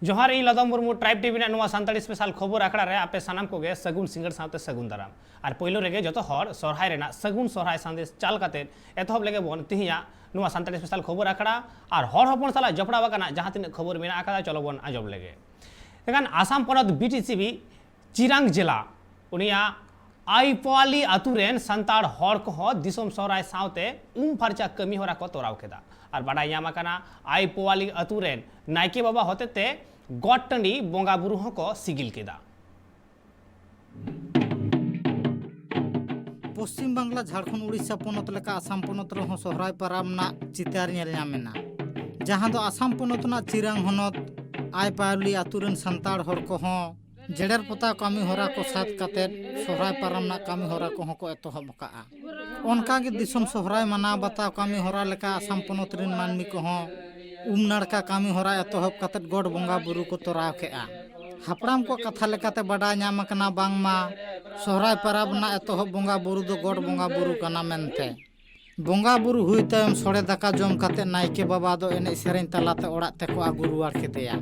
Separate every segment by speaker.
Speaker 1: जोहार इन लदम Murmu tribe TV ना सानताड़ी special खबर आखड़ा रे आपे सानाम कोगे सगुन सिंगर साथे सगुन दाराम और पहिलो रेगे जतो हर सोरहाय रेना सगुन सोरहाय संदेश चाल काते एतहब लेगे बोन तिहिया नुआ सानताड़ी स्पेशल खबर आखड़ा और हर हपन साला जपड़ा बाकाना जहां तिन खबर मेना आकादा चलो बोन आजब लेगे एखान आसाम पनत बीटीसीबी चिरांग जिला उनिया आईपोआली आतुरेन संताड़ हर को दिसोम सोहराय सावते फर्चा कमी होरा को तोराव केदा और बाडा यामाकाना आईपोआली आतुरेन नायके बाबा होतेते गट टंडी बोंगा बुरु को सिगिल केदा।
Speaker 2: पश्चिम बांगला झारखंड उड़ीसा पनत लेका आसाम पनत रहो सोहराय पाराम ना चितार नेल नामेना जहां दो आसाम पनत ना चिरांग हनत आईपोआली आतुरेन संताड़ हर को जेडर पता कमी होरा को साथ काते सोहराय पाराम ना कमी होरा को एतहब काआ उनका के दिसम सोहराय मना बताव कमी होरा लेका आसाम पनत रिन मानमी को नाड़का कमी होरा एतहब काते गड बोंगा बुरु को तोराव केआ हापड़ाम को कथा लेकाते बड़ा नाम कना बांगमा सोहराय पाराब ना एतहब बोंगा बुरु दो गड बोंगा बुरु कना मेनते बोंगा बुरु हुई तायम सोड़े दाका जम काते नायके बाबा दो एने सेरेन तलाते ओड़ाग तेको आगु रुवार केदेया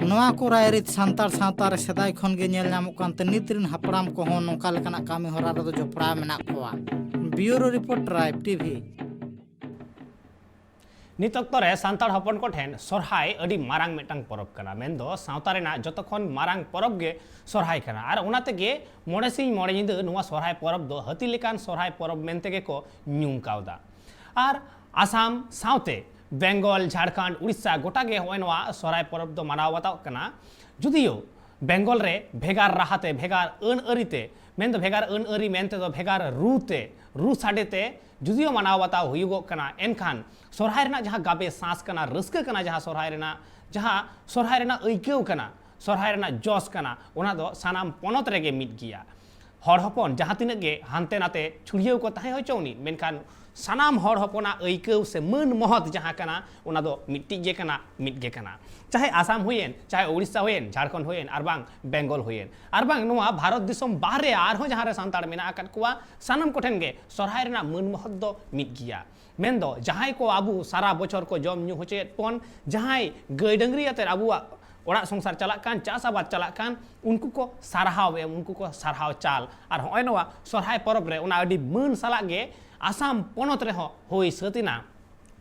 Speaker 2: नोआ को रायरित सांतार सावता रे सेदाय खन गे नेल नामक कांते नितरिन हापड़ाम को नोका लेकाना कामी होरा रे दो जपड़ा मेना कोआ ब्यूरो रिपोर्ट ट्राइब टीवी
Speaker 1: नित अक्तो रे सांतार हपन को ठेन सोरहाय अडी मारांग मेटांग परब कना मेन दो सावता रेना जतखन मारांग परब गे सोरहाय कना आर ओनाते गे मोड़े सिंह मोड़े निद नोआ सोरहाय परब दो हती लेकान सोरहाय परब मेनते गे को न्यूम कावदा आर आसाम सावते बेंगल झारखंड उड़ीसा गोटा गे होय नोआ सोरहाय परब दो मानाव बताव कना जुदियो बेंगल रे भेगार राहाते भेगार अन अरिते मेन दो भेगार अन अरि मेनते दो भेगार रूते रू साडेते जुदियो मानाव बताव हुयुगो कना एनखान सोरहाय रेना जहां गाबे सांस कना रस्क कना जहां सोरहाय रेना अइकेव कना सोरहाय रेना जस कना ओना दो सानाम पनत रेगे मिट गिया हर हपन जहां तिनक गे हानते नाते छुड़ियो को ताहे होचौनी मेनखान सानाम हर हपना अइकेव से मन महत जहां कना ओना दो मिट्टी गे कना चाहे आसाम हुयेन चाहे उड़ीसा हुयेन झारखंड हुयेन आर बांग बेंगल हुयेन आर बांग नोआ भारत दिसम बाहरे आर हो जहां रे सांताड़ मेना आकत कुआ सानाम कोठेन गे सोरहाय रेना मन महत दो मिट गिया मेन दो जहां को आबू सारा बछर को जम न्यू होचेत पन जहां गय डंगरी आते आबुआ ओड़ा संसार चला कान चास आबाद चला कान उनको को सारहाव उनको को सारहाव चाल और होय नोआ सोरहाय परब रे ओना अडी मन साला गे आसाम पनत रे होई सतिना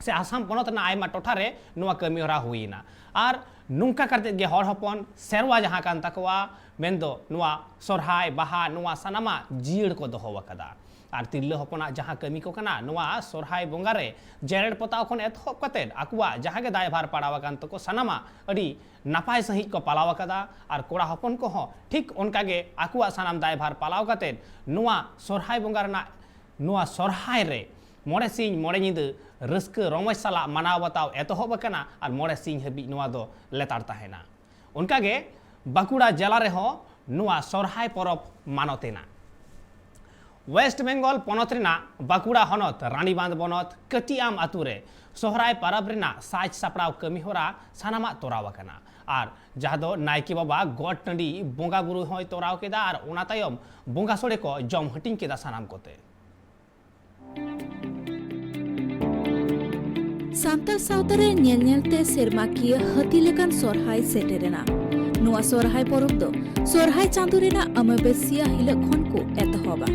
Speaker 1: से आसाम पनत ना आयमा टोठा रे नोआ कमी होरा हुईना और नुंका करते गे हर हपन सेरवा जहां कान तकवा मेन दो नोआ सोरहाय बाहा नोआ सनामा जीड़ को दोहो वकदा और तिरला हपना जहां कमी को कना नोआ सोरहाय बोंगा रे जेरेड पताव खन एतहब कते आकुआ जहां गे दायभार पड़ावा कान तको सनामा अडी नापाय सही को पालाव कदा और कोड़ा हपन को ठीक उनका गे आकुआ सनाम दायभार पालाव कते नोआ सोरहाय बोंगा रेना नोआ सोरहाय रे मोड़े सिंह मोड़े निद रस्क रमज साला मानाव बताव एतहब कना और मोड़े सिंह हबी नोआ दो लेतार ताहेना उनका गे बाकुड़ा जिला रे नोआ सोरहाय परब मानतेना वेस्ट बेंगल पनत रेना बाकुड़ा हनत रानीबांध बनत कटियाम आतुरे सोहराय पारब रेना साज सापड़ाव कमी होरा सानामा तोराव कना और जहां दो नायके बाबा गड टंडी बोंगा बुरु होय तोराव केदा और ओना तायम बोंगा सोड़े को जम हटिंग केदा सानाम कोते
Speaker 3: सांताल सावतारे नेलते सेरमाकिया हती लेकान सोरहाय सेटेरेना नोआ सोरहाय परब दो सोरहाय चांदो रेना अमाबस्या हिलक खन को एतहबा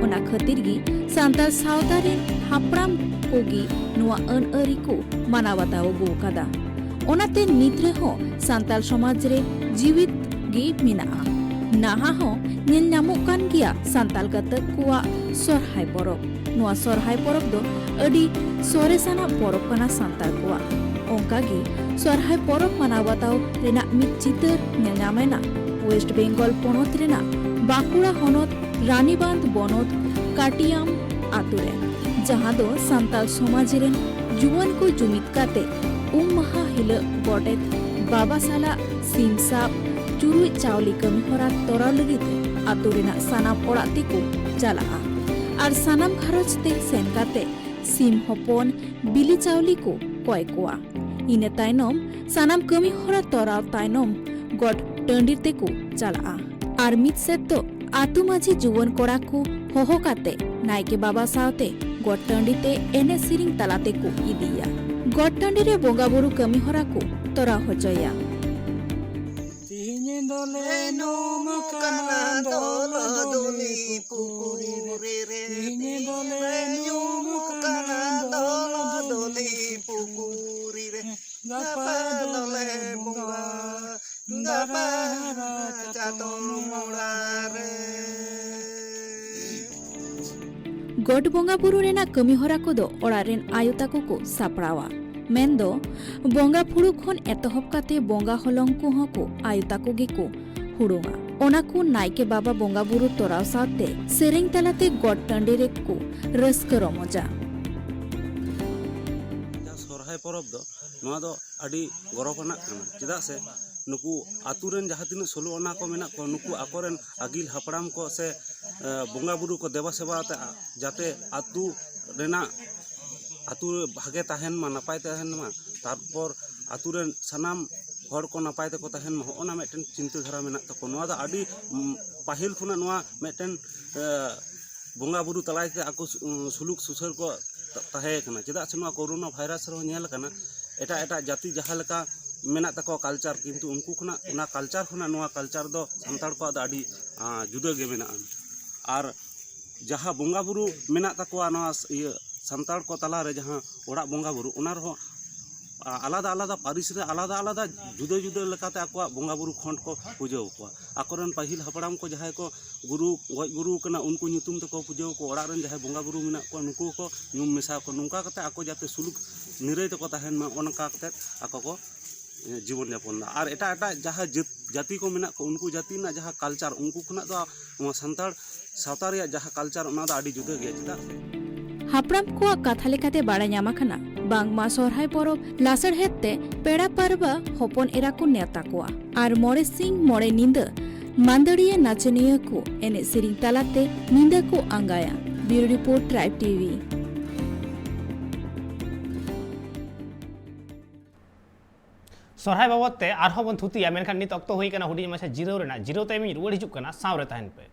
Speaker 3: ओना खातिर गी सांताल सावतारे हापड़ाम कोगी नोआ अन अरि को मानावताव गो कादा ओनाते नित रे सांताल समाज रे जीवित गे मेना नाहा हो नेल नामोग कान गिया सांताल गतक कुआ सोरहाय परब नोआ सोरहाय परब दो अडी सोरेसाना परब कना सांताल कुआ ओंका गे सोरहाय परब मानावताव रेना मिट चितर नेल नामेना वेस्ट बेंगल पनत रेना बाकुड़ा हनत रानीबांध बनत काटियाम आतुरे जहां दो सांताल समाज रेन जुवन को जुमित काते महा हिल गोटेत बाबा साला सिम साब चुरुई चावली कमी होरा तोरा लगिते आतु रेना सानाम ओड़ाग तेको चला और सानाम घरज ते सेन काते सिम हपन बिली चावली को कय कोआ इने तायनम सानाम कमी होरा तोराव तायनम गड टंडीर तेको चला और मित सेत तो आतु माझी जुवन कोड़ा को होहो काते नायके बाबा सावते गड टंडी ते एने सिरिंग तलाते को इदिया गड टंडी रे बोंगा बुरु कमी होरा को तोरा होचया
Speaker 2: dole nyum kana dole dole pukuri re tine dole nyum kana dole dole pukuri re gapa dole bunga gapa chaton murare
Speaker 3: ᱜᱚᱰ ᱵᱚᱸᱜᱟ ᱵᱩᱨᱩ ᱨᱮᱱᱟᱜ ᱠᱟᱹᱢᱤᱦᱚᱨᱟ ᱠᱚᱫᱚ ᱚᱲᱟᱜ ᱨᱮᱱ ᱟᱭᱳ ᱛᱟᱠᱚ ᱠᱚ ᱥᱟᱯᱲᱟᱣᱟ ᱢᱮᱱᱫᱚ ᱵᱚᱸᱜᱟ ᱯᱷᱩᱲᱩᱜ ᱠᱷᱚᱱ ᱮᱛᱚᱦᱚᱵ ᱠᱟᱛᱮ ᱵᱚᱸᱜᱟ ᱦᱚᱞᱚᱝ ᱠᱚᱦᱚᱸ ᱠᱚ ᱟᱭᱳ ᱛᱟᱠᱚ ᱜᱮᱠᱚ ᱦᱩᱲᱩᱝᱟ ᱚᱱᱟ ᱠᱚ ᱱᱟᱭᱠᱮ ᱵᱟᱵᱟ ᱵᱚᱸᱜᱟ ᱵᱩᱨᱩ ᱛᱚᱨᱟᱣ ᱥᱟᱶᱛᱮ ᱥᱮᱨᱮᱧ ᱛᱟᱞᱟᱛᱮ ᱜᱚᱰ ᱴᱟᱺᱰᱤ ᱨᱮᱠᱚ ᱨᱟᱹᱥᱠᱟᱹ ᱨᱚᱢᱚᱡᱟ
Speaker 4: ᱥᱚᱨᱦᱟᱭ ᱯᱚᱨᱚᱵᱽ ᱫᱚ ᱱᱚᱣᱟ ᱫᱚ ᱟᱹᱰᱤ ᱜᱚᱨᱚᱵᱽ ᱟᱱᱟᱜ ᱠᱟᱱᱟ ᱪᱮᱫᱟᱜ ᱥᱮ ᱱᱩᱠᱩ ᱟᱛᱳ ᱨᱮᱱ ᱡᱟᱦᱟᱸ ᱛᱤᱱᱟᱹᱜ ᱥᱳᱞᱳ ᱟᱱᱟ ᱠᱚ ᱢᱮᱱᱟᱜ ᱠᱚᱣᱟ ᱱᱩᱠᱩ ᱟᱠᱚᱨᱮᱱ ᱟᱹᱜᱤᱞ ᱦᱟᱯᱲᱟᱢ ᱠᱚ ᱥᱮ ᱵᱚᱸᱜᱟ ᱵᱩᱨᱩ ᱠᱚ ᱫᱮᱵᱟ ᱥᱮᱵᱟ ᱟᱛᱮ ᱡᱟᱛᱮ ᱟᱛᱳ ᱨᱮᱱᱟᱜ ᱟᱛᱳ ᱵᱷᱟᱜᱮ ᱛᱟᱦᱮᱱ ᱢᱟ ᱱᱟᱯᱟᱭ ᱛᱟᱦᱮᱱ ᱢᱟ ᱛᱟᱨᱯᱚᱨ ᱟᱛᱳ ᱨᱮᱱ ᱥᱟᱱᱟᱢ ᱦᱚᱲ ko ᱱᱟᱯᱟᱭ ᱛᱮᱠᱚ ᱛᱟᱦᱮᱱ ᱢᱟ ᱦᱚᱜᱼᱚ ᱱᱟ ᱢᱤᱫᱴᱮᱱ ᱪᱤᱱᱛᱟᱹ ধারা ᱢᱮᱱᱟᱜ ᱛᱟᱠᱚ ᱱᱚᱣᱟ ᱫᱚ ᱟᱹᱰᱤ ᱯᱟᱹᱦᱤᱞ ᱠᱷᱚᱱᱟᱜ ᱱᱚᱣᱟ ᱢᱤᱫᱴᱮᱱ ᱵᱚᱸᱜᱟ ᱵᱩᱨᱩ ᱛᱟᱞᱟᱭᱛᱮ ᱟᱠᱚ ᱥᱩᱞᱩᱠ ᱥᱩᱥᱟᱹᱨ ᱠᱚ ᱛᱟᱦᱮᱸ ᱠᱟᱱᱟ ᱪᱮᱫᱟᱜ ᱥᱮ ᱱᱚᱣᱟ ᱠᱳᱨᱳᱱᱟ ᱵᱷᱟᱭᱨᱟᱥ ᱨᱮᱦᱚᱸ ᱧᱮᱞ ᱠᱟᱱᱟ ᱮᱴᱟᱜ ᱡᱟᱹᱛᱤ ᱡᱟᱦᱟᱸ ᱞᱮᱠᱟ ᱢᱮᱱᱟᱜ ᱛᱟᱠᱚᱣᱟ ᱠᱟᱞᱪᱟᱨ ᱠᱤᱱᱛᱩ ᱩᱱᱠᱩ ᱠᱷᱚᱱᱟᱜ ᱚᱱᱟ ᱠᱟᱞᱪᱟᱨ ᱠᱷᱚᱱᱟᱜ ᱱᱚᱣᱟ ᱠᱟᱞᱪᱟর ᱫᱚ ᱥᱟᱱᱛᱟᱲ ᱠᱚᱣᱟᱜ ᱫᱚ ᱟᱹᱰᱤ ᱡᱩᱫᱟᱹ ᱜᱮ ᱢᱮᱱᱟᱜᱼᱟ ᱟᱨ ᱡᱟᱦᱟᱸ ᱵᱚᱸᱜᱟ ᱵᱩᱨᱩ ᱢᱮᱱᱟᱜ ᱛᱟᱠᱚᱣᱟ ᱱᱚᱣᱟ ᱤᱭᱟᱹ ᱥᱟᱱᱛᱟᱲ ᱠᱚ ᱛᱟᱞᱟᱨᱮ ᱡᱟᱦᱟᱸ ᱚᱲᱟᱜ ᱵᱚᱸᱜᱟ ᱵᱩᱨᱩ ᱚᱱᱟ ᱨᱮᱦᱚᱸ ᱟᱞᱟᱫᱟ ᱟᱞᱟᱫᱟ ᱯᱟᱹᱨᱤᱥ ᱨᱮ ᱟᱞᱟᱫᱟ ᱟᱞᱟᱫᱟ ᱡᱩᱫᱟᱹ ᱡᱩᱫᱟᱹ ᱞᱮᱠᱟᱛᱮ ᱟᱠᱚᱣᱟᱜ ᱵᱚᱸᱜᱟ ᱵᱩᱨᱩ ᱠᱷᱚᱸᱰ ko ᱯᱩᱡᱟᱹᱣ ᱠᱚᱣᱟ ᱟᱠᱚᱨᱮᱱ ᱯᱟᱹᱦᱤᱞ ᱦᱟᱯᱲᱟᱢ ko ᱡᱟᱦᱟᱸᱭ ko ᱜᱩᱨᱩ ᱜᱚᱡ ᱜᱩᱨᱩ ᱠᱟᱱᱟ ᱩᱱᱠᱩ ᱧᱩᱛᱩᱢ ᱛᱮᱠᱚ ᱯᱩᱡᱟᱹᱣ ᱠᱚ ᱚᱲᱟᱜ ᱨᱮᱱ ᱡᱟᱦᱟᱸᱭ ᱵᱚᱸᱜᱟ ᱵᱩᱨᱩ ᱢᱮᱱᱟᱜ ᱠᱚᱣᱟ ᱱᱩᱠᱩ ko ᱧᱩᱢ ᱢᱮᱥᱟ ᱠᱚ ᱱᱚᱝᱠᱟ ᱠᱟᱛᱮ ᱟᱠᱚ ᱡᱟᱛᱮ ᱥᱩᱞᱩᱠ ᱱᱤᱨᱟᱹᱭ ᱛᱮᱠᱚ ᱛᱟᱦᱮᱱ ᱢᱟ ᱚᱱᱠᱟ ᱠᱟᱛᱮ ᱟᱠᱚ ko জীবন যাপন দা আর এটা যাহা জাতি কো মেনাক কো উনকু জাতি না যাহা কালচার উনকু খনা দো নয়া সান্তাড় সাঁওতা ᱨᱮᱭᱟᱜ যাহা কালচার ᱚᱱᱟ ᱫᱚ ᱟᱹᱰᱤ ᱡᱩᱫᱟᱹ ᱜᱮᱭᱟ ᱪᱮᱫᱟᱜ
Speaker 3: ᱦᱟᱯᱲᱟᱢ ᱠᱚᱣᱟᱜ ᱠᱟᱛᱷᱟ ᱞᱮᱠᱟᱛᱮ ᱵᱟᱲᱟᱭ ᱧᱟᱢ ᱟᱠᱟᱱᱟ ᱵᱟᱝᱢᱟ ᱥᱚᱨᱦᱟᱭ ᱯᱚᱨᱚᱵᱽ ᱞᱟᱥᱟᱲᱦᱮᱫ ᱛᱮ ᱯᱮᱲᱟ ᱯᱟᱨᱵᱟ ᱦᱚᱯᱚᱱ ᱮᱨᱟ ᱠᱚ ᱱᱮᱣᱛᱟ ᱠᱚᱣᱟ ᱟᱨ ᱢᱚᱬᱮ ᱥᱤᱧ ᱢᱚᱬᱮ ᱧᱤᱫᱟᱹ ᱢᱟᱹᱫᱟᱹᱲᱤᱭᱟᱹ ᱱᱟᱪᱚᱱᱤᱭᱟᱹ ᱠᱚ ᱮᱱᱮᱡ ᱥᱮᱨᱮᱧ ᱛᱟᱞᱟᱛᱮ ᱧᱤᱫᱟᱹ ᱠᱚ ᱟᱸᱜᱟᱭᱟ ᱵᱤউᱨᱳ ᱨᱤᱯᱳর্ট ট্রাইব টিভি
Speaker 1: ᱥᱚᱨᱦᱟᱭ ᱵᱟᱵᱚᱫ ᱛᱮ ᱟᱨᱦᱚᱸ ᱵᱚᱱ ᱛᱷᱩᱛᱤᱭᱟ ᱢᱮᱱᱠᱷᱟᱱ ᱱᱤᱛ ᱚᱠᱛᱚ ᱦᱩᱭ ᱠᱟᱱᱟ ᱦᱩᱰᱤᱧ ᱢᱟᱪᱷᱟ ᱡᱤᱨᱟᱹᱣ ᱨᱮᱱᱟᱜ ᱡᱤᱨᱟᱹᱣ ᱛᱟᱭᱚᱢ ᱤᱧ ᱨᱩᱣᱟᱹᱲ ᱦᱤᱡᱩᱜ ᱠᱟᱱᱟ ᱥᱟᱶᱨᱮ ᱛᱟᱦᱮᱱ ᱯᱮ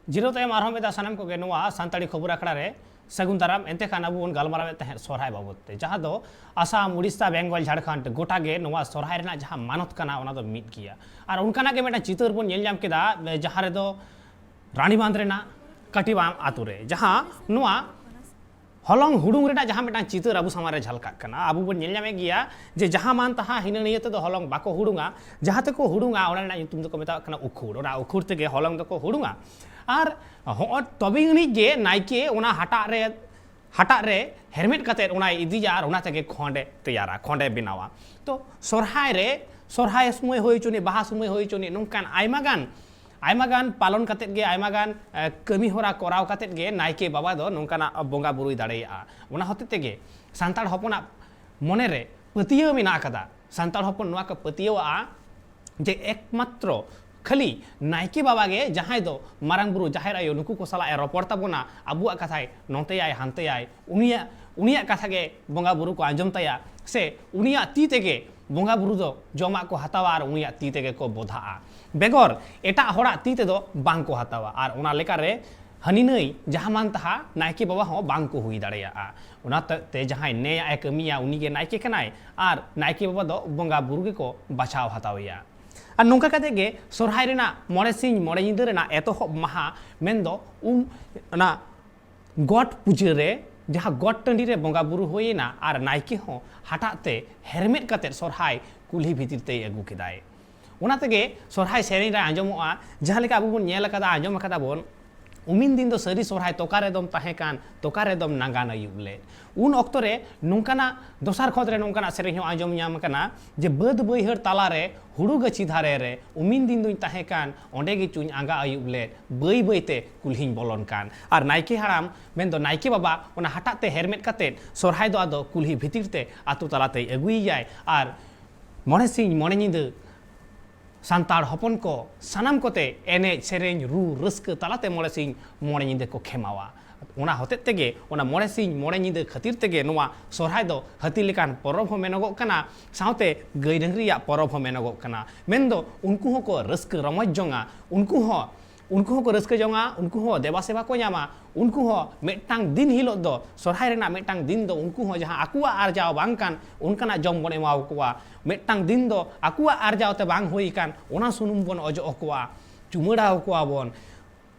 Speaker 1: ᱡᱤᱨᱟᱹᱣ ᱛᱟᱭᱚᱢ ᱟᱨᱦᱚᱸ ᱢᱤᱫ ᱫᱷᱟᱣ ᱥᱟᱱᱟᱢ ᱠᱚᱜᱮ ᱱᱚᱣᱟ ᱥᱟᱱᱛᱟᱲᱤ ᱠᱷᱚᱵᱚᱨ ᱟᱠᱷᱲᱟ ᱨᱮ ᱥᱟᱹᱜᱩᱱ ᱫᱟᱨᱟᱢ ᱮᱱᱛᱮ ᱠᱷᱟᱱ ᱟᱵᱚ ᱵᱚᱱ ᱜᱟᱞᱢᱟᱨᱟᱣᱮᱫ ᱛᱟᱦᱮᱸᱫ ᱥᱚᱨᱦᱟᱭ ᱵᱟᱵᱚᱫ ᱛᱮ ᱡᱟᱦᱟᱸ ᱫᱚ ᱟᱥᱟᱢ ᱩᱲᱤᱥᱥᱟ ᱵᱮᱝᱜᱚᱞ ᱡᱷᱟᱲᱠᱷᱚᱸᱰ ᱜᱚᱴᱟ ᱜᱮ ᱱᱚᱣᱟ ᱥᱚᱨᱦᱟᱭ ᱨᱮᱱᱟᱜ ᱡᱟᱦᱟᱸ ᱢᱟᱱᱚᱛ ᱠᱟᱱᱟ ᱚᱱᱟ ᱫᱚ ᱢᱤᱫ ᱜᱮᱭᱟ ᱟᱨ ᱚᱱᱠᱟᱱᱟᱜ ᱜᱮ ᱢᱤᱫᱴᱟᱝ ᱪᱤᱛᱟᱹᱨ ᱵᱚᱱ ᱧᱮᱞ ᱧᱟᱢ ᱠᱮᱫᱟ ᱡᱟᱦᱟᱸ ᱨᱮᱫᱚ ᱨᱟᱱᱤᱵᱟᱸᱫᱷ ᱨᱮᱱᱟᱜ ᱠᱟᱴᱤᱵᱟᱢ ᱟᱛᱳ ᱨᱮ ᱡᱟᱦᱟᱸ ᱱᱚᱣᱟ ᱦᱚᱞᱚᱝ ᱦᱩᱲᱩᱝ ᱨᱮᱱᱟᱜ ᱡᱟᱦᱟᱸ ᱢᱤᱫᱴᱟᱝ ᱪᱤᱛᱟᱹᱨ ᱟᱵᱚ ᱥᱟᱢᱟᱝ ᱨᱮ ᱡᱷᱟᱞᱠᱟᱜ ᱠᱟᱱᱟ ᱟᱵᱚ ᱵᱚᱱ ᱧᱮᱞ ᱧᱟᱢᱮᱫ ᱜᱮᱭᱟ ᱡᱮ ᱡᱟᱦᱟᱸ ᱢᱟᱱ ᱛᱟᱦᱟᱸ ᱦᱤᱱᱟᱹ ᱱᱤᱭᱟᱹ ᱛᱮᱫᱚ ᱦᱚᱞᱚᱝ ᱵᱟᱠᱚ ᱦᱩᱲᱩᱝᱟ ᱡᱟᱦᱟᱸ ᱛᱮᱠᱚ ᱦᱩᱲᱩᱝᱟ ᱚᱱᱟ ᱨᱮᱱᱟᱜ ᱧᱩᱛᱩᱢ ᱫᱚᱠᱚ ᱢᱮᱛᱟᱜ ᱠᱟᱱᱟ ᱩᱠᱷᱩᱲ ᱚᱱᱟ ᱩᱠᱷᱩᱲ ᱛᱮᱜᱮ ᱦᱚᱞᱚᱝ ᱫᱚᱠᱚ ᱦᱩᱲᱩᱝᱟ ᱟᱨ ᱛᱚᱵᱮ ᱟᱹᱱᱤᱡ ᱜᱮ ᱱᱟᱭᱠᱮ ᱚᱱᱟ ᱦᱟᱴᱟᱜ ᱨᱮ ᱦᱮᱨᱢᱮᱫ ᱠᱟᱛᱮᱫ ᱚᱱᱟᱭ ᱤᱫᱤᱭᱟ ᱟᱨ ᱚᱱᱟ ᱛᱮᱜᱮ ᱠᱷᱚᱸᱰᱮ ᱛᱮᱭᱟᱨᱟ ᱠᱷᱚᱸᱰᱮ ᱵᱮᱱᱟᱣᱟ ᱛᱚ ᱥᱚᱨᱦᱟᱭ ᱥᱚᱢᱚᱭ ᱦᱩᱭ ᱪᱩᱱᱤ ᱵᱟᱦᱟ ᱥᱚᱢᱚᱭ ᱦᱩᱭ ᱪᱩᱱᱤ ᱱᱚᱝᱠᱟᱱ ᱟᱭᱢᱟ ᱜᱟᱱ ᱯᱟᱞᱚᱱ ᱠᱟᱛᱮᱫ ᱜᱮ ᱟᱭᱢᱟ ᱜᱟन ᱠᱟᱹᱢᱤ ᱦᱚᱨᱟ ᱠᱚᱨᱟᱣ ᱠᱟᱛᱮᱫ ᱜᱮ ᱱᱟᱭᱠᱮ ᱵᱟᱵᱟ ᱫᱚ ᱱᱚᱝᱠᱟᱱᱟᱜ ᱵᱚᱸᱜᱟ ᱵᱩᱨᱩᱭ ᱫᱟᱲᱮᱭᱟᱜᱼᱟ ᱚᱱᱟ ᱦᱚᱛᱮ ᱛᱮᱜᱮ ᱥᱟᱱᱛᱟᱲ ᱦᱚᱯᱚᱱᱟᱜ ᱢᱚᱱᱮᱨᱮ ᱯᱟᱹᱛᱭᱟᱹᱣ ᱢᱮᱱᱟᱜ ᱟᱠᱟᱫᱟ ᱥᱟᱱᱛᱟᱲ ᱦᱚᱯᱚᱱ ᱱᱚᱣᱟ ᱠᱚ ᱯᱟᱹᱛᱭᱟᱹᱣᱟᱜᱼᱟ ᱡᱮ ᱮᱠᱢᱟᱛᱨᱚ खाली नायके बाबा गे जहां दो मारांग बुरु जाहिर आयो नुकु को सला रपड़ ताबोना आबुआ कथाय नोतेयाय हानतेयाय उनिया कथा गे बोंगा बुरु को आंजम ताया से उनिया ती तेगे बोंगा बुरु दो जमा को हतावा और उनिया ती तेगे को बोधाआ बेगर एटा होड़ा ती ते दो बांग को हतावा और उना लेका रे हनी नई जहां मान तहा नायके बाबा हो बांग को हुई दाड़ेया उना ते जहां ने आय कमिया उनी गे नायके कनाय और नायके बाबा दो बोंगा बुरु गे को बचाव हतावया और नौका कते गे सोरहाय रेना मोड़े सिंह मोड़े निदा रेना एतोहब महा मेनदो गट पुजा रे जहाँ गट टाँडी रे बोंगा बुरु होयेना और नायके हो हटाते हेरमेट कते सोरहाय कुल्ही भीतर ते अगु केदाय ओना तेगे सोरहाय सेरेñ रे आंजमोआ जहाँ लेका आबो बोन नेल कदा आंजम कदा बोन उमिन दिन दो सरी सोरहाय तोकारे दम ताहेकान तोकारे दम नांगान आयुबले उन ऑक्टो रे नोंकाना दोसार खोद रे नोंकाना सेरेñ हो आंजम ᱧᱟᱢ कना जे बद बैहर ताला रे हुड़ू गछि धारे रे उमिन दिन दुñ ताहेकान ओंडे गे चुñ आंगा आयुबले बै बैते कुल्हिñ बोलन कान आर नायके हाराम मेन दो नायके बाबा ओना हटाते हेरमेट कते सोरहाय दो आदो कुल्ही भितिरते आतु तालाते अगुइयाय आर मोणे सिंह मोणे निदा सान्ताड़ हपन को सानाम कोते एने सेरेñ रू रस्क तालाते मोड़े सिंह मोड़े निदा को खेमावा ओना होते तेगे ओना मोड़े सिंह मोड़े निदा खातिर तेगे नोवा सोरहाय दो हाती लेकान परब हो मेनगोग कना साउते गाय डंगरिया परब हो मेनगोग कना मेन दो उनको हो को रस्क रमज जोंगा उनको हो उनको को रस्क जोंगा उनको हो देवा सेवा को ᱧᱟᱢᱟ उनको हो मेटांग दिन हिलो दो सोरहाय रेना मेटांग दिन दो उनको हो जहां आकुआ आरजाव बांग कान उनकना जम बन एमाव कोआ मेटांग दिन दो आकुआ आरजाव ते बांग होई कान ओना सुनुम बन अजो कोआ चुमड़ाव कोआ बन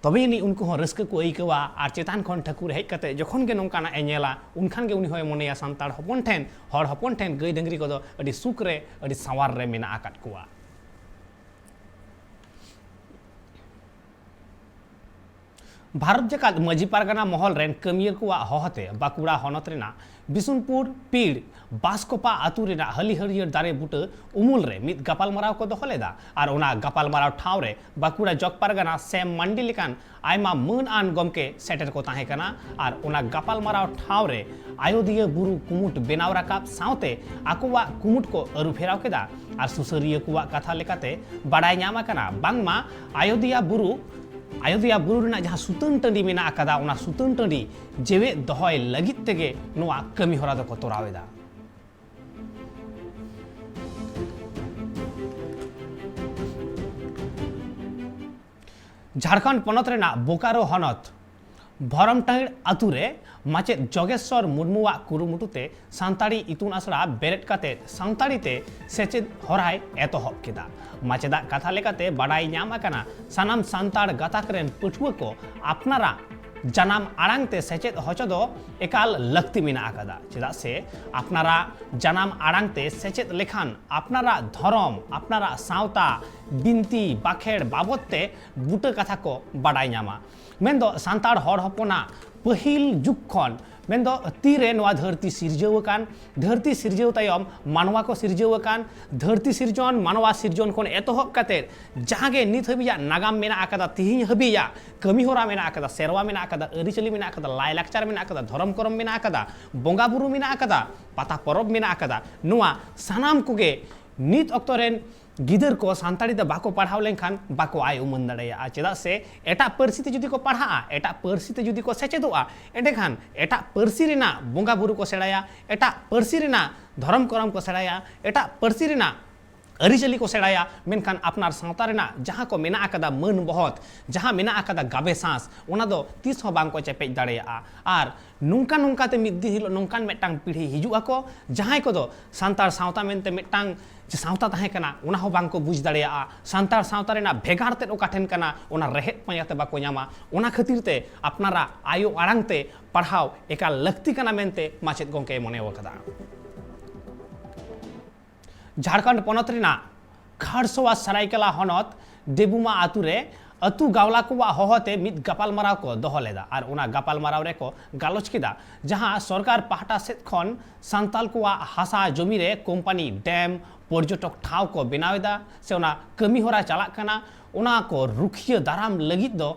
Speaker 1: तबे नि उनको हो रस्क को आइकवा आर चेतान खन ठाकुर हेज कते जखन गे नोंकाना ए नेला उनखान गे उनि होय मनेया सांतार हपन ठेन हर हपन ठेन गई डंगरी को दो अडी सुख रे अडी सवार रे मेना आकात कोआ भारत जकात मजी पारगाना महल रेन कमियर को हहते बाकुड़ा हनत रेना बिसुनपुर पीड़ बासकोपा आतु रेना हली हरियर दारे बुटे उमुल रे मित गपाल मराव को दो लेदा और ओना गपाल मराव ठाव रे बाकुड़ा जग पारगाना सेम मंडी लेकान आयमा मन आन गमके सेटर को ताहे कना और ओना गपाल मराव ठाव रे आयोध्या बुरु कुमुट बेनाव राकाब सावते आकुवा कुमुट को अरु फेराव केदा और सुसरिया कुवा कथा लेकाते बाडाय ᱧᱟᱢ आकना बांगमा अयोध्या बुरु रेना जहां सुतन टंडी मेना आकादा ओना सुतन टंडी जेवे दहय लगित तेगे नोआ कमी होरा दो को तोरावेदा झारखंड पनत रेना बोकारो हनत भरमटाइड़ आतुरे माचेद जोगेश्वर मुर्मुआ कुरुमुटुते सांताड़ी इतुन आसड़ा बेरेट काते सांताड़ीते सेचेद होराय एतोहब केदा माचेदा कथा लेकाते बाडाय ᱧᱟᱢ आकाना सानाम सांताड़ गाताक रेन पठुआ को अपनारा जनाम आड़ांगते सेचेद हचो दो एकाल लक्ति मेना आकादा चेदा से अपनारा जनाम आड़ांगते सेचेद लेखान अपनारा धर्म अपनारा सावता बिनती बाखेड़ बाबदते बुटे कथा को बाडाय ᱧᱟᱢᱟ मेनदो सांताड़ हर हपना पहिल जुग खन मेनदो तीरे नवा धरती सिरजव कान धरती सिरजव तायम मानवा को सिरजव कान धरती सिरजन मानवा सिरजन खन एतोहब काते जहागे नित हबिया नागाम मेना आकादा तिहिं हबिया कमी होरा मेना आकादा सेरवा मेना आकादा अरिचली मेना आकादा लायलाकचार मेना आकादा धर्म करम मेना आकादा बोंगा बुरु मेना आकादा पाता परब मेना आकादा नुआ सानाम कोगे नित अक्तोरेन गिदर को सांताड़ी दे बाको पढ़ाव लेखान बाको आय उमन दाड़ेया चेदा से एटा परसिते जुदी को पढ़ा एटा परसिते जुदी को सेचेदोआ एंडेखान एटा परसी रेना बोंगा बुरु को सेड़ाया एटा परसी रेना धर्म करम को सेड़ाया एटा परसी रेना अरिचली को सेड़ाया मेनखान अपनार सावता रेना जहां को मेना आकादा मन बहुत जहां मेना आकादा गाबे सांस ओना दो तीस हो बांग को चेपेज दाड़ेया आर नुंका नुंका ते मिद दिन हिलो नोंकान मेटांग पीढ़ी हिजुआ को जहां को दो सांतार सावता मेनते मेटांग जे सावता ताहे कना ओना हो बांग को बुझ दाड़ेया सांतार सावता रेना भेगार ते ओका ठेन कना ओना रहेत पायाते बाको ᱧᱟᱢᱟ ओना खातिर ते अपनारा आयो आड़ांग ते पढ़ाव एका लक्ति कना मेनते माचेद गोंके मने वकदा झारखंड पनत रेना खारसोवा सरायकेला हनत देबुमा आतुरे अतु गावला को हहते मिद गपाल मराव को दह लेदा और ओना गपाल मराव रे को गालोच केदा जहां सरकार पाहटा सेत खन सांताल को हासा जमी रे कंपनी डैम पर्यटक ठाव को बनावेदा से ओना कमी होरा चला कना ओना को रुखिया दाराम लगित दो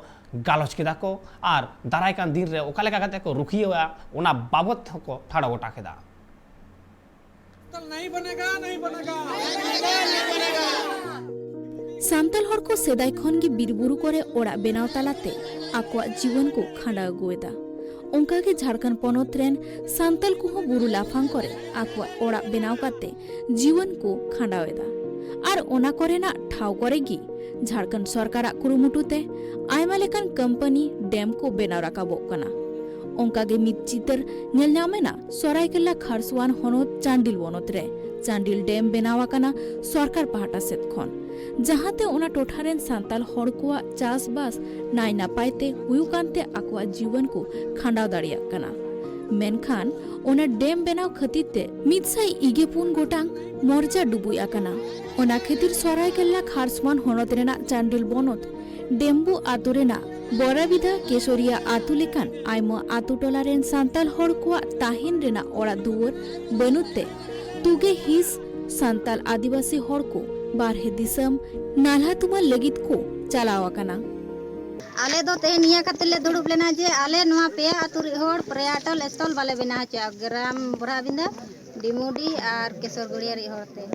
Speaker 1: गालोच केदा को और दाराय कान दिन रे ओका लेका काते को रुखिया ओना बाबत को ठाड़ा गोटा केदा
Speaker 5: नहीं बनेगा नहीं बनेगा
Speaker 3: सांताल हर को सेदाय खन गी बिरबुरु करे ओड़ा बेनाव तालाते आकुआ जीवन को खांडा अगुएदा उनका के झारखंड पनत रेन सांताल को हो बुरु लाफांग करे आकुआ ओड़ा बेनाव काते जीवन को खांडावेदा और ओना करे ना ठाव करे गी झारखंड सरकारा कुरुमुटुते आयमा लेकान कंपनी डैम को बेनाव राकाबो कना उनका के मित चितर नेल ᱧᱟᱢᱮᱱᱟ सरायकेला खारसवान हनत चांडिल वनत रे चांडिल डैम बेनाव आकाना सरकार पाहटा सेत खन जहाते ओना टोठारेन सांताल हर को चासबास नाय नापायते हुयुकानते आकुआ जीवन को खांडाव दाड़िया कना मेनखान ओना डैम बेनाव खतिते 124 गोटांग मर्जा डुबुया कना ओना खातिर सरायकेला खारसवान हनत रेना चांडिल बनत डेम्बू आतु रेना बोराबिधा केसोरिया आतु लेकान आयमा आतु टोलारेन सांताल हर को ताहिन रेना ओड़ा दुवर बनुते तुगे हिस सांताल आदिवासी हर को बारहे दिसम नाल्हा तुमा लगित को चलावाकना
Speaker 6: आले दो ते निया कतले दुड़ुब लेना जे आले नोआ पे आतु हर पर्यटल स्थल वाले बना चा ग्राम बोराबिंदा डिमुडी और केसरगुड़िया रे हरते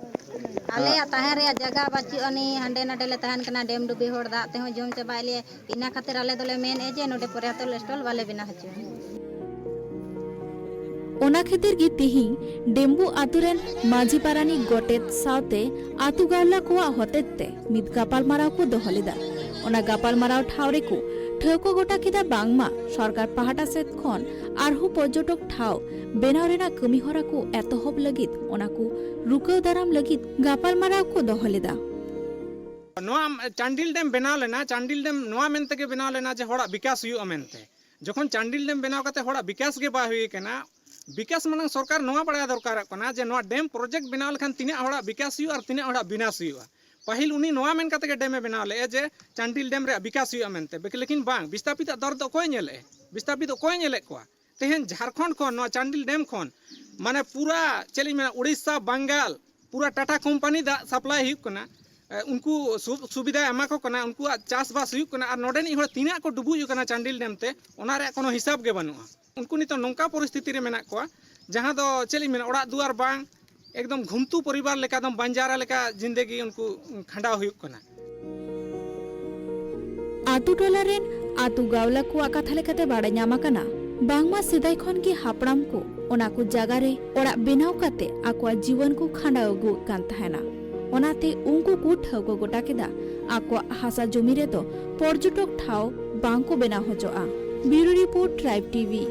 Speaker 6: आले ताहे रे जगह बाची अनि हंडे नडे ले तहन कना डेम डुबी हर दा ते हो जम चबाइले इना खातिर आले दोले मेन ए जे नोडे पर्यटल स्थल वाले बना हचे
Speaker 3: ओना खातिर गी तिही डेम्बू आतुरेन माझी पारानी गोटेत सावते आतु गावला को हतेते मिद गपाल माराव को दोहलेदा ᱚᱱᱟ ᱜᱟᱯᱟᱞᱢᱟᱨᱟᱣ ᱴᱷᱟᱶ ᱨᱮᱠᱚ ᱴᱷᱟᱹᱣᱠᱟᱹ ᱜᱚᱴᱟ ᱠᱮᱫᱟ ᱵᱟᱝᱢᱟ ᱥᱚᱨᱠᱟর ᱯᱟᱦᱴᱟ ᱥᱮᱫ ᱠᱷᱚᱱ ᱟᱨᱦᱚᱸ ᱯᱚᱨᱡᱚᱴᱚᱠ ᱴᱷᱟᱶ ᱵᱮᱱᱟᱣ ᱨᱮᱱᱟᱜ ᱠᱟᱹᱢᱤ ᱦᱚᱨᱟ ᱠᱚ ᱮᱛᱚᱦᱚᱵ ᱞᱟᱹᱜᱤᱫ ᱚᱱᱟ ᱠᱚ ᱨᱩᱠᱟᱹᱣ ᱫᱟᱨᱟᱢ ᱞᱟᱹᱜᱤᱫ ᱜᱟᱯᱟᱞᱢᱟᱨᱟᱣ ᱠᱚ ᱫᱚᱦᱚ ᱞᱮᱫᱟ।
Speaker 5: नोआ चांडिल डैम बनाव लेना चांडिल डैम नोआ मेनते के बनाव लेना जे होड़ा विकास हुआ मेनते जखन चांडिल डैम बनाव कते होड़ा विकास के बा हुई केना विकास मानग सरकार नोआ बड़ा दरकार कना जे नोआ डैम प्रोजेक्ट बनाव लखन तिना होड़ा विकास हुआ और तिना होड़ा विनाश हुआ पहिल उनी नोआ मेन कते के डैम बनाव ले जे चांडिल डैम रे विकास हुआ मेनते लेकिन बांग विस्थापित दर तो कोई नेले विस्थापित कोई नेले कोआ तेहन झारखंड खन नोआ चांडिल डैम खन माने पूरा चली में उड़ीसा बंगाल पूरा टाटा कंपनी दा सप्लाई हुई कना उनको सुविधा एमा को कना उनको चासबास हुई कना और नोडेन इहड़ तीना को डुबु हुई कना चांडिल डैम ते ओना रे कोनो हिसाब के बनुआ उनको नितो नोंका परिस्थिति रे मेना कोआ जहां दो चली में ओड़ा दुआर बांग एकदम घुमतू परिवार लेका एकदम बंजारा लेका जिंदगी उनको खंडा हुई कना
Speaker 3: आतु टोला रेन आतु गावला को कथा लेकाते बाड़ा ᱧᱟᱢ ᱟᱠᱟᱱᱟ बांगमा सिदाय खन की हापड़ाम को ओना को जगह रे ओड़ा बेनाव काते आकवा जीवन को खंडा अगु कान तहना ओनाते उनको को ठगो गोटा केदा आकवा हासा जमी रे तो पर्यटक ठाव बांग को बेना होजोआ ब्यूरो रिपोर्ट ट्राइब टीवी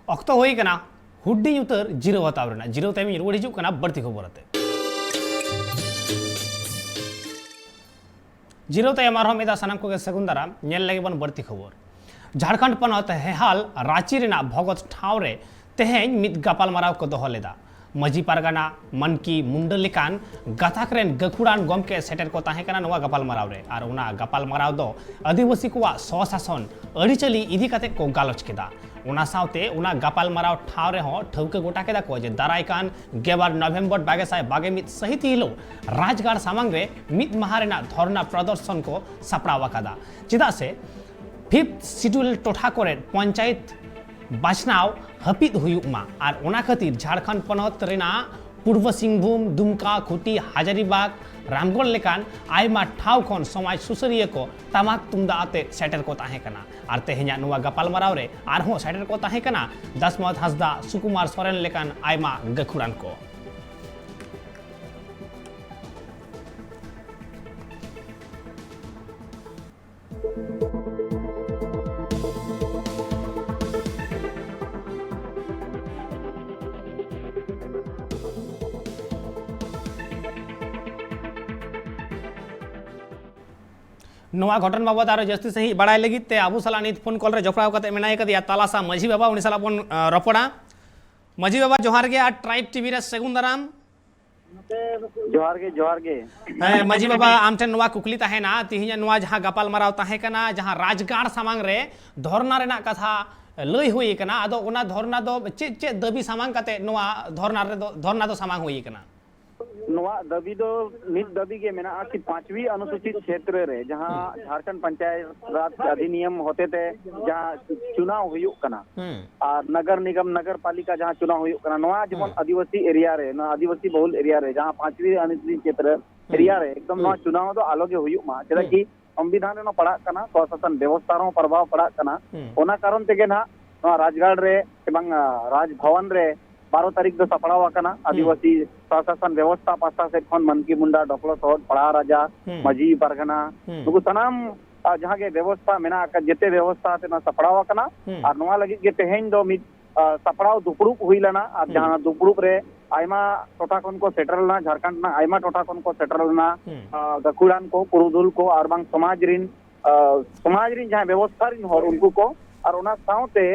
Speaker 1: अक्तो होई कना हुड्डी उतर जीरो हताव रेना जीरो टाइम रुवाड़ हिजुग कना बढ़ती खबर आते जीरो टाइम आरहो मेदा सनाम को सगुंदाराम नेल लगे बन बढ़ती खबर झारखंड पनत हेहाल रांची रेना भगत ठाव रे तेहेन मिद गापालमाराव को दोहो लेदा मजी पारगाना मनकी मुंडलिकान गाथाक रेन गखुड़ान गमके सेटर को ताहे कना नोवा गापालमाराव रे आर उना गापालमाराव दो आदिवासी को स्वशासन अड़िचली इदी काते को गालोच केदा उना सावते उना गापालमाराव ठाव रे हो ठौके गोटा केदा को जे दारायकान 11 नवंबर 2022 सहित हिलो राजगाड़ सामंग रे मिद महारेना धरना प्रदर्शन को सपड़ावा कादा चिदा से 5th शिड्यूल टोठा करे पंचायत बाछनाव हपिद हुयुमा और ओना खातिर झारखंड पनत रेना पूर्व सिंहभूम दुमका खुटी हाजारीबाग रामगढ़ लेकान आयमा ठाव खन समाज सुसरिया को तमाक तुमदा आते सेटर को ताहे कना और तेहेना नुवा गापालमाराव रे आरहो सेटर को ताहे कना दसमत हासदा सुकुमार सोरेन लेकान आयमा गखुड़ान को नोआ घटन बाबद आरो जस्ती सही बड़ाई लगी ते आबू सला नित फोन कॉल रे जपड़ाव कते मेनाय कदिया तालासा मजी बाबा उनी सला बन रपड़ा मजी बाबा जोहार गे आ ट्राइब टीवी रे सेगुंदाराम
Speaker 7: जोहार गे
Speaker 1: मजी बाबा आमठन नोआ कुकली ताहेना तिहिया नोआ जहां गापाल माराव ताहे कना जहां राजगाड़ सामांग रे धरना रेना कथा लई हुई कना आदो ओना धरना दो चे दबी सामांग कते नोआ धरना दो सामांग हुई कना
Speaker 7: नोआ दबी दो नित दबी के मेना कि 5वीं अनुसूचित क्षेत्र रे जहां झारखंड पंचायत राज अधिनियम होते थे जहां चुनाव हुयुक कना और नगर निगम नगर पालिका जहां चुनाव हुयुक कना नोआ जेमन आदिवासी एरिया रे ना आदिवासी बहुल एरिया रे जहां 5वीं अनुसूचित क्षेत्र एरिया रे एकदम नोआ चुनाव दो आलोगे हुयुक मा जेदा कि संविधान रे पड़ा कना स्वशासन व्यवस्था रो प्रभाव पड़ा कना ओना कारण तेगे ना नोआ राजगढ़ रे एवं राजभवन रे 12 तारीख दो सपड़ावा कना आदिवासी प्रशासन व्यवस्था पासा से खन मनकी मुंडा डोकलो सोहर पड़ा राजा मजी परगना नुकु सनाम जहां के व्यवस्था मेना जेते व्यवस्था ते ना सपड़ावा कना और नोआ लगी के तेहेन दो मिद सपड़ाव दुपड़ुक हुई लना और जहां दुपड़ुक रे आयमा टोटा खन को सेटल ना झारखंड ना आयमा टोटा खन को सेटल ना गकुड़ान को पुरुदुल को और बांग समाज रिन जहां व्यवस्था रिन हर उनको को और उना साउते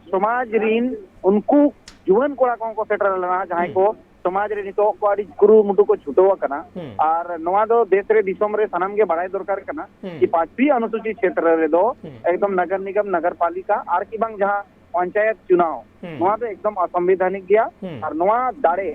Speaker 7: समाज रिन उनको जुवन कोड़ा को सेटर लेना जहां को समाज रे नितो को आडी गुरु मुटु को छुटवा कना और नोआ दो देश रे दिसम रे सनाम के बड़ाई दरकार कना कि 5वीं अनुसूचित क्षेत्र रे दो एकदम नगर निगम नगर पालिका आर की बांग जहां पंचायत चुनाव नोआ दो एकदम असंवैधानिक गया और नोआ दाड़े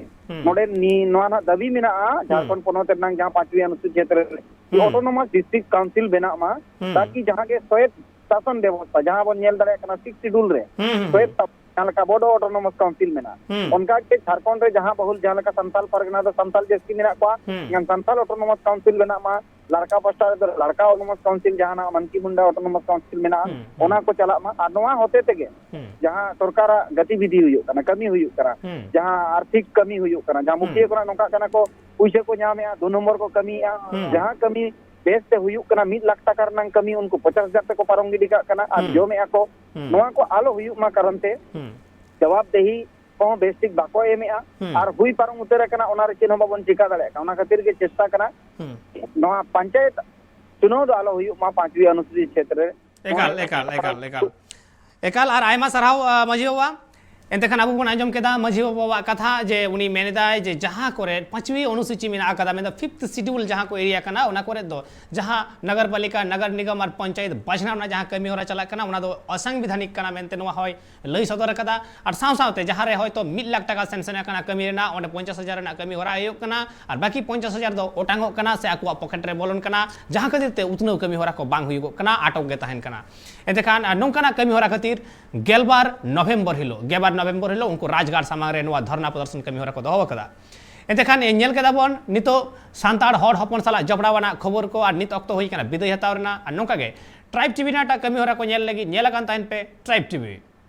Speaker 7: नोडे नी नोआ ना दबी मेना झारखंड पनत नंग जहां 5वीं अनुसूचित क्षेत्र रे ऑटोनोमस डिस्ट्रिक्ट काउंसिल बना मा ताकि जहां के स्वयं शासन व्यवस्था जहां बन नेल दरे कना 6 शेड्यूल रे स्वयं जहां बोडो ऑटोनोमस काउंसिल मेना उनका के झारखंड रे जहां बहुल जहां का संताल परगना दो संताल जेसी मेना को यहां संताल ऑटोनोमस काउंसिल मेना मा लड़का पास्टा रे लड़का ऑटोनोमस काउंसिल जहां ना मनकी मुंडा ऑटोनोमस काउंसिल मेना ओना को चला मा आ नोआ होते तेगे जहां सरकार गतिविधि हुयो कना कमी हुयो करा जहां आर्थिक कमी हुयो कना जहां मुखिया को नोका कना को पैसे को न्यामे 2 नंबर को कमी जहां कमी बेसते हुयुक कना 1 लाख टाका रनang कमी उनको 50,000 तक को पारम गिडी का कना और जोमे ako नोआ को आलो हुयुक मा कारण ते जवाबदेही को बेस्टिक बाको एमेआ और हुई पारम उतरे कना ओना रे चिन्ह बाबन चिका दाले का ओना खातिर के चेष्टा कना नोआ पंचायत चुनाव दो आलो हुयुक मा 5वी अनुसूचित क्षेत्र
Speaker 1: एकाल और आयमा सराव मजी बाबा एनतेखान अब बन आंजम केदा मजी बाबा कथा जे उनी मेनेदाय जे जहां करे 5वी अनुसूची में आकदा में 5th शेड्यूल जहां को एरिया कना ओना करे दो जहां नगर पालिका नगर निगम और पंचायत बाजना ना जहां कमी होरा चला कना ओना दो असंवैधानिक कना मेनते नवा होय लई सदर कदा और साव सावते जहां रे होय तो 1 लाख टाका सेंसन कना कमी रेना ओने 50,000 ना कमी होरा आयो कना और बाकी 50,000 दो ओटांगो कना से आकुआ पॉकेट रे बोलन कना जहां खातिर उतनो कमी होरा को बांग हुइगो कना आटक गे तहन कना एतेखान नोंकाना कमी होरा खातिर 11 नवंबर हिलो 11 नवंबर हिलो उनको राजगार सामांग रे नवा धरना प्रदर्शन कमी होरा को दोहो कदा एतेखान नेल केदा बन नितो सांताड़ हर हपन साला जबड़ावाना खबर को और नित अक्तो होई कना विदाय हतावरना नोंका गे ट्राइब टीवी नाटा कमी होरा को नेल लगी नेल कान ताइन पे ट्राइब टीवी।